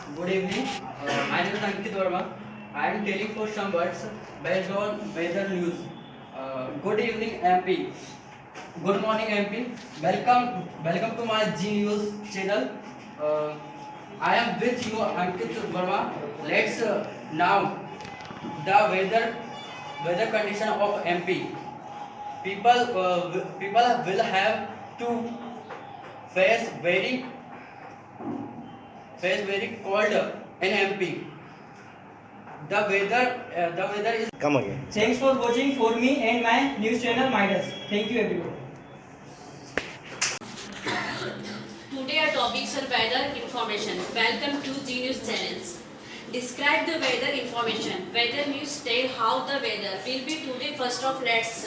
Good evening. My name is Ankit Verma. I am telling for some words based on weather news. Good evening, MP. Good morning, MP. Welcome to my G News channel. Uh, I am with you, Ankit Verma. Let's now the weather condition of MP. People will have to face very cold in MP. The weather is. Come again. Thanks for watching for me and my news channel Midas. Thank you everyone. Today our topics are weather information. Welcome to G News channels. Describe the weather information. Weather news tell how the weather will be today. First off, let's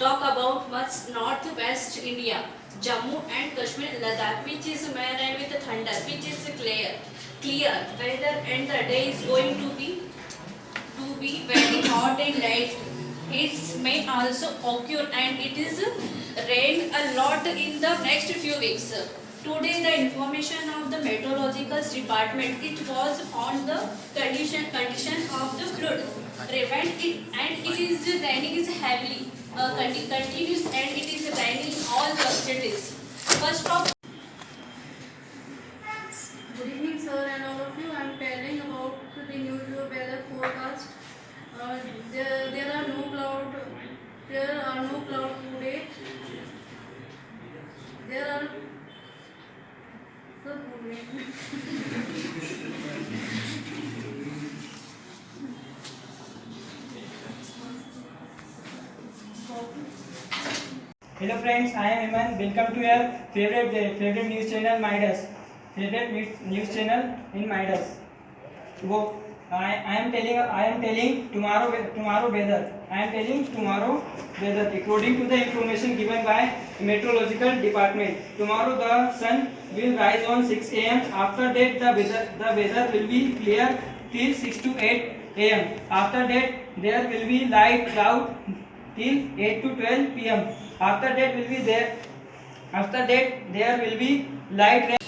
talk about what's northwest India, Jammu and Kashmir, Ladakh, which is marine with thunder, which is clear weather, and the day is going to be very hot and light. It may also occur and it is rain a lot in the next few weeks. Today the information of the meteorological department, it was on the condition of the flood prevent it, and it is raining is heavily continuous, and it is raining in all the cities. First of Good evening, sir, and all of you. I am telling about the new weather forecast. There are no cloud. There are no cloud today. There are. Sir, Hello friends, I am Iman. Welcome to your favorite news channel Midas. Favorite news channel in Midas. Go. I am telling tomorrow weather. I am telling tomorrow weather according to the information given by meteorological department. Tomorrow the sun will rise on 6 a.m. After that the weather will be clear till 6 to 8 a.m. After that there will be light cloud till 8 to 12 p.m. After that there will be light rain.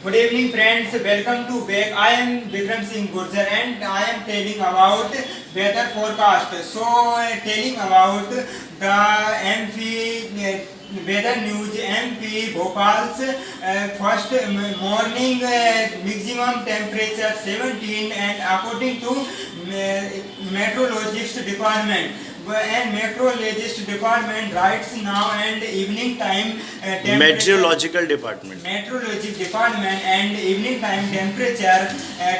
Good evening, friends. Welcome to back. I am Vikram Singh Gurjar and I am telling about weather forecast. So, telling about the MP weather news. MP Bhopal's first morning maximum temperature 17, and according to meteorologist department. And meteorologist department writes now and evening time Meteorological department. meteorology department and evening time temperature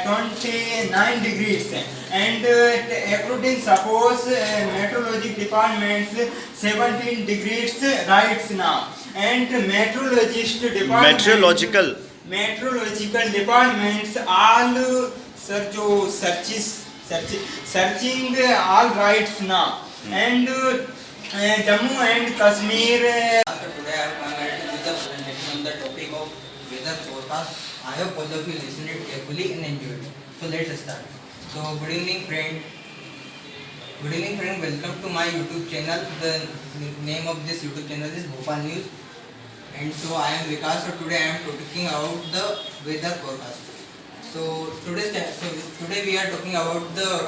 29 degrees, and according suppose meteorology department's 17 degrees writes now, and meteorological departments all searching all rights now, and Jammu and Kashmir. So today I have come with the presentation on the topic of weather forecast. I hope all of you listened it carefully and enjoyed it. So let's start. So good evening friend. Welcome to my YouTube channel. The name of this YouTube channel is Bhopal News. And so I am Vikas. So today I am talking about the weather forecast. So today we are talking about the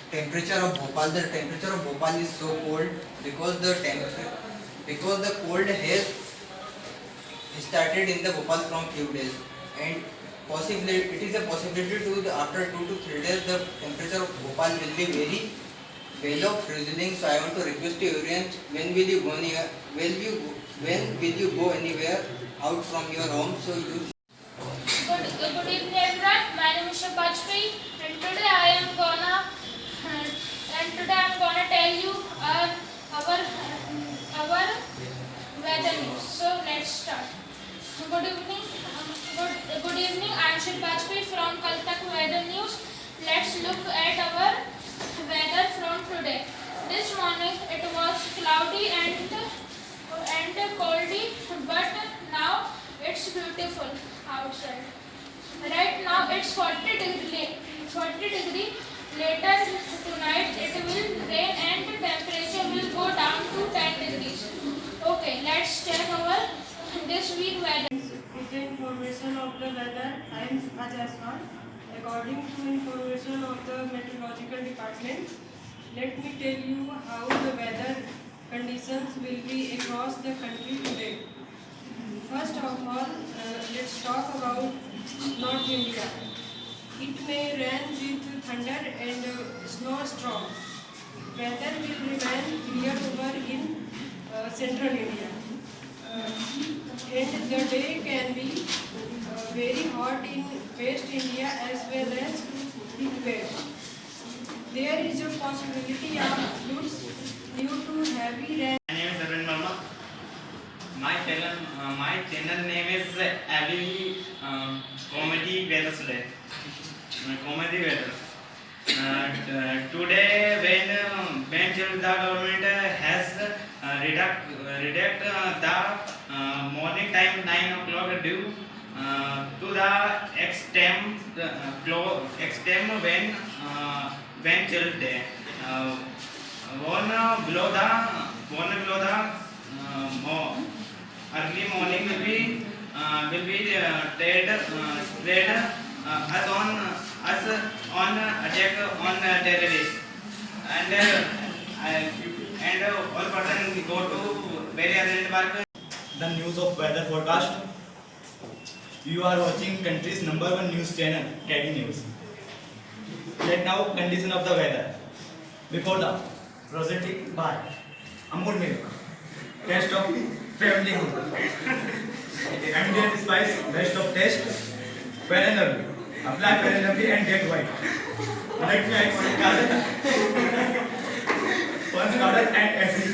temperature of Bhopal. The temperature of Bhopal is so cold because the cold has started in the Bhopal from few days, and it is a possibility to after 2 to 3 days the temperature of Bhopal will be very below freezing. So I want to request you everyone, when will you go anywhere out from your home? So you. Good evening everyone. My name is Shapajpai, and today I am gonna tell you our weather news. So let's start. Good evening. Good evening. I am Shapajpai from Kaltak Weather News. Let's look at our weather from today. This morning it was cloudy and coldy, but now it's beautiful outside. Right now it's 40 degree. Later tonight it will rain and temperature will go down to 10 degrees. Okay, let's check our this week weather. With the information of the weather, I am Subha Jaiswal. According to information of the meteorological department, let me tell you how the weather conditions will be across the country today. First of all, let's talk about North India. It may rain with thunder and snowstorm. Weather will remain clear over in central India. And the day can be very hot in West India as well as heat wave. There is a possibility of floods due to heavy rain. My name is Arvind Verma. My channel name is Abby Comedy Weather today. Comedy Weather. Today when the government has redact the morning time 9 o'clock due to the extreme when chill day. One below the early morning will be trade as on attack on terrorists and all person go to very urgent work. The news of weather forecast. You are watching country's #1 news channel, KD News. Let now condition of the weather. Before the proceeding by Amul Milk, taste of family food, ambient spice, best of taste, fair and lovely. Apply fair and lovely and get white. Like me, I want card. Punch card and acid.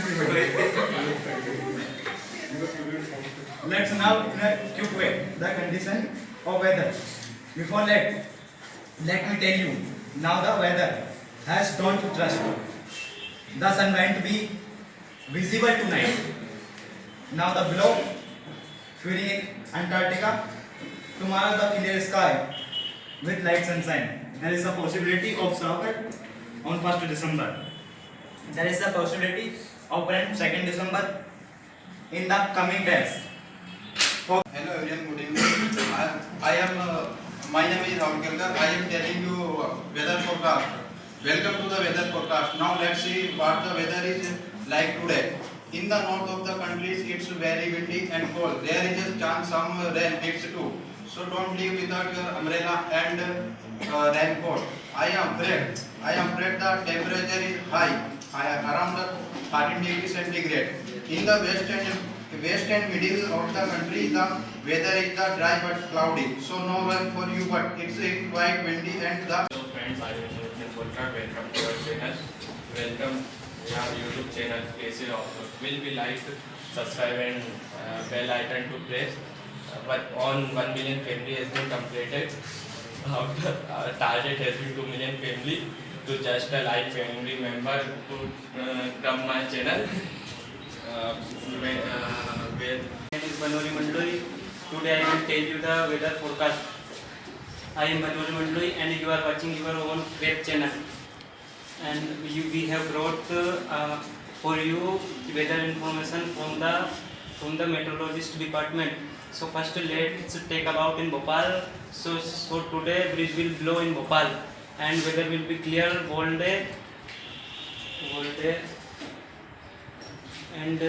Let's now in a quick way the condition of weather. Before let me tell you now the weather has don't trust. The sun going to be visible tonight. Now the below feeling in Antarctica. Tomorrow the clear sky with light sunshine. There is a possibility of shower on 1st December. There is a possibility of rain 2nd December in the coming days. Hello everyone, good evening. My name is Rahul Kelkar. I am telling you weather forecast. Welcome to the weather forecast. Now let's see what the weather is like today. In the north of the country, it's very windy and cold. There is a chance some rain hits too. So don't leave without your umbrella and raincoat. I am afraid the temperature is high, around the 13 degrees centigrade. In the west and middle of the country, the weather is dry but cloudy. So no rain for you, but it's quite windy and the. Hello friends, I am Nitin Kolkar. Welcome to our channel. Welcome to our YouTube channel. Please will be like, subscribe and bell icon to press. But on 1 million family has been completed. Our target has been 2 million family. To just a like family member to come my channel. My name is Banori Mandloi. Today I will tell you the weather forecast. I am Banori Mandloi and you are watching your own web channel. And we have brought for you weather information from the meteorologist department. So first let's take about in Bhopal. So today breeze will blow in Bhopal and weather will be clear all day. And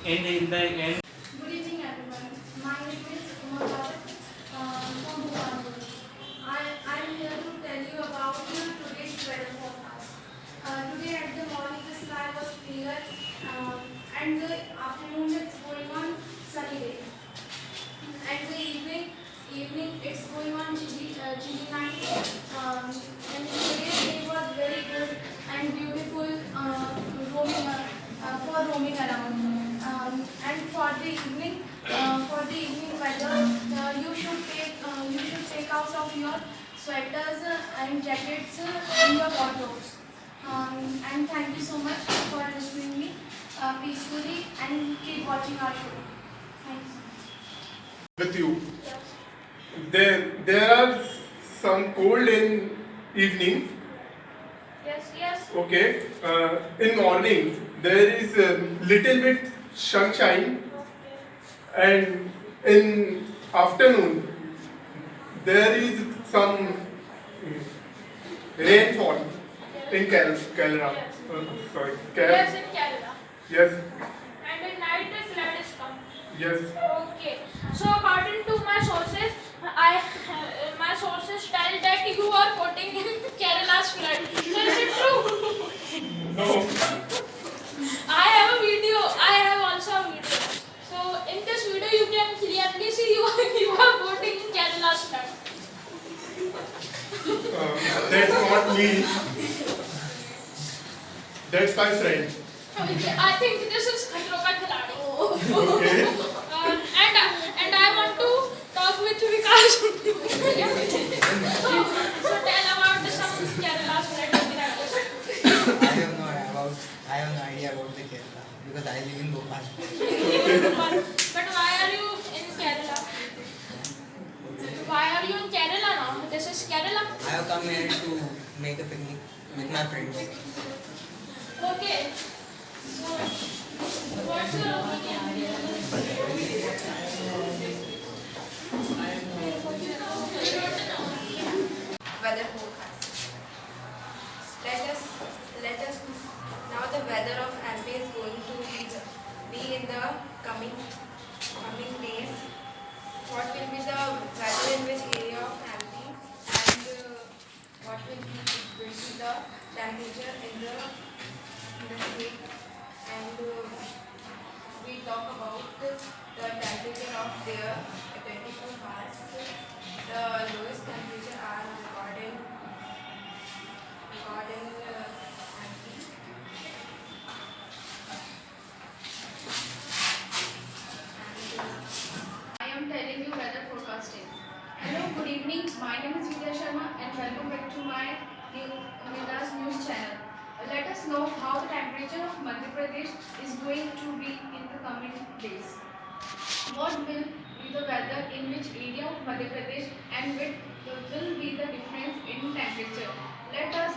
in the end. Good evening everyone. My name is Umar from Bhutan. I am here to tell you about today's weather forecast. Today at the morning the sky was clear and the afternoon it's going on sunny day. And the evening it's going on chilly night. And today's day was very good and beautiful for roaming around. And for the evening weather, you should take out of your sweaters and jackets in your wardrobes. And thank you so much for listening me peacefully and keep watching our show. Thanks. With you. There are some cold in evening. Yes. Okay. In morning there is a little bit sunshine and in afternoon there is some rainfall in Kerala. Sorry, Yes, in Kerala. Yes, And at night the flood is come. yes. Okay. So according to my sources, my sources tell that you are voting in Kerala's flood. So is it true? No. I have a video. I have also a video. So in this video you can clearly see you are voting in Kerala's flood. That's not me. That's my friend. Okay, I think this is Khatro Ka Khiladi. Okay. And I want to talk with Vikas. So tell about some Kerala's flood. I have no idea about the Kerala because I live in Bhopal. But why are you in Kerala? Why are you in Kerala now? This is Kerala. I have come here to make a picnic with my friends. Okay. So, what's your opinion? Weather forecast. Let us now the weather of MP is going to be in the coming days. What will be the weather in which area of MP and what will be the temperature in the state, and we talk about the temperature of their 24 hours. The lowest temperature are recorded MP. I am telling you weather forecasting. Hello, good evening. My name is Vidya Sharma and welcome back to my Midas News channel. Let us know how the temperature of Madhya Pradesh is going to be in the coming days. What will be the weather in which area of Madhya Pradesh and what will be the difference in temperature? Let us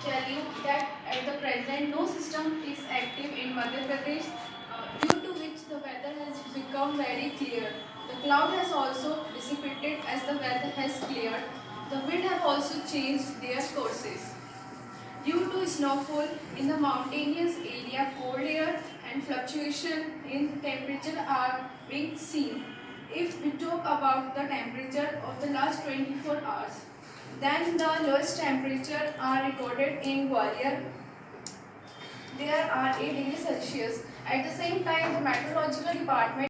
tell you that at the present no system is active in Madhya Pradesh due to which the weather has become very clear. The cloud has also dissipated as the weather has cleared. The wind have also changed their courses. Due to snowfall in the mountainous area, cold air and fluctuation in temperature are being seen. If we talk about the temperature of the last 24 hours, then the lowest temperature are recorded in Gwalior. There are 8 degrees Celsius. At the same time, the meteorological department